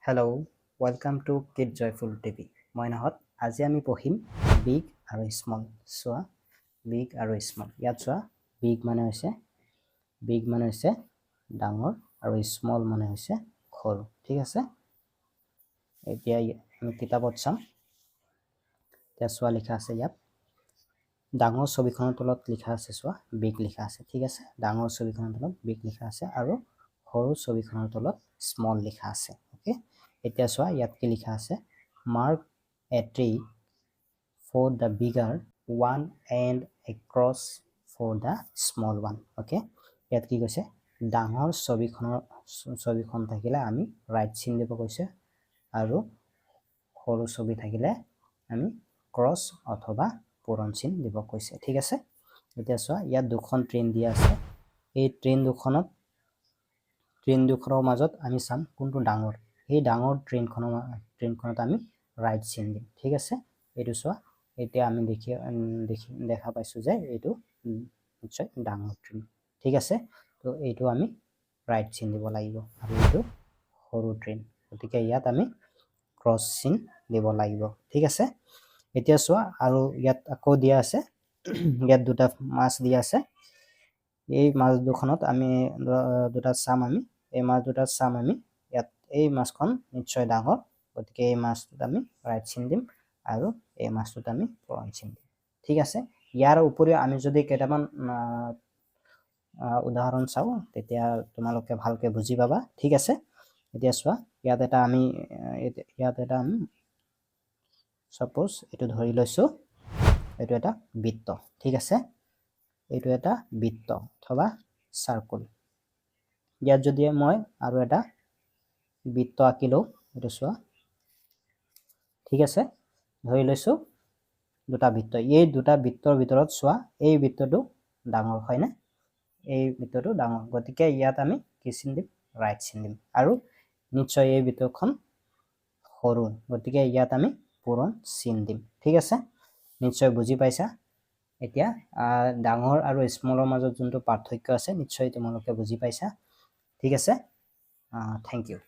Hello, welcome to Kid Joyful TV. মই নহত আজি আমি পঢ়িম বিগ আৰু স্মল চোৱা বিগ আৰু স্মল ইয়াত চোৱা বিগ মানে হৈছে ডাঙৰ আৰু স্মল মানে হৈছে সৰু ঠিক আছে এতিয়া আমি কিতাপত চাম এতিয়া চোৱা লিখা আছে ইয়াত ডাঙৰ ছবিখনৰ তলত লিখা আছে চোৱা বিগ লিখা আছে ঠিক আছে ডাঙৰ ছবিখনৰ তলত বিগ লিখা আছে আৰু সৰু ছবিখনৰ তলত স্মল লিখা আছে ওকে এতিয়া চোৱা ইয়াত কি লিখা আছে mark a tree for the bigger one and a cross for the small one okay ইয়াত কি কৈছে ডাঙৰ ছবিখন থাকিলে আমি ৰাইট চিন দিব কৈছে আৰু সৰু ছবি থাকিলে আমি ক্ৰস অথবা পূৰণ চিন দিব কৈছে ঠিক আছে এতিয়া চোৱা ইয়াত দুখন ট্ৰেইন দিয়া আছে এই ট্ৰেইন দুখনৰ মাজত আমি চাম কোনটো ডাঙৰ এই ডাঙৰ ট্ৰেইনখনত আমি ৰাইট চিন দিম ঠিক আছে এইটো চোৱা এতিয়া আমি দেখা পাইছো যে এইটো নিশ্চয় ডাঙৰ ট্ৰেইন ঠিক আছে তো এইটো আমি ৰাইট চিন দিব লাগিব আৰু এইটো সৰু ট্ৰেইন গতিকে ইয়াত আমি ক্ৰস চিন দিব লাগিব ঠিক আছে এতিয়া চোৱা আৰু ইয়াত আকৌ দিয়া আছে ইয়াত দুটা মাছ দিয়া আছে এই মাছ দুখনত আমি দুটা চাম আমি এই মাছ দুটা চাম আমি ইয়াত এই মাছখন নিশ্চয় ডাঙৰ গতিকে এই মাছটোত আমি ৰাইট চিন দিম আৰু এই মাছটোত আমি পূৰণ চিন দিম ঠিক আছে ইয়াৰ উপৰিও আমি যদি কেইটামান উদাহৰণ চাওঁ তেতিয়া তোমালোকে ভালকে বুজি পাবা ঠিক আছে এতিয়া চোৱা ইয়াত এটা আমি সাপোজ এটো ধৰি লৈছো এটো এটা বৃত্ত ঠিক আছে এইটো এটা বৃত্ত অথবা সার্কেল ইয়াত যদি মই আৰু এটা বৃত্ত আঁকিলো এটো চোৱা ঠিক আছে ধৰি লৈছো দুটা বৃত্ত এই দুটা বৃত্তৰ ভিতৰত চোৱা এই বৃত্তটো ডাঙৰ হয় না এই বৃত্তটো ডাঙৰ গতিকে ইয়াত আমি কি চিন দিম ৰাইট চিন দিম আৰু নিশ্চয় এই বৃত্তখন সৰু গতিকে ইয়াত আমি পূৰণ চিন দিম ঠিক আছে নিশ্চয় বুজি পাইছা এতিয়া ডাঙৰ আৰু স্মলৰ মাজত যোনটো পাৰ্থক্য আছে নিশ্চয় তোমালোকে বুজি পাইছা ঠিক আছে থ্যাংক ইউ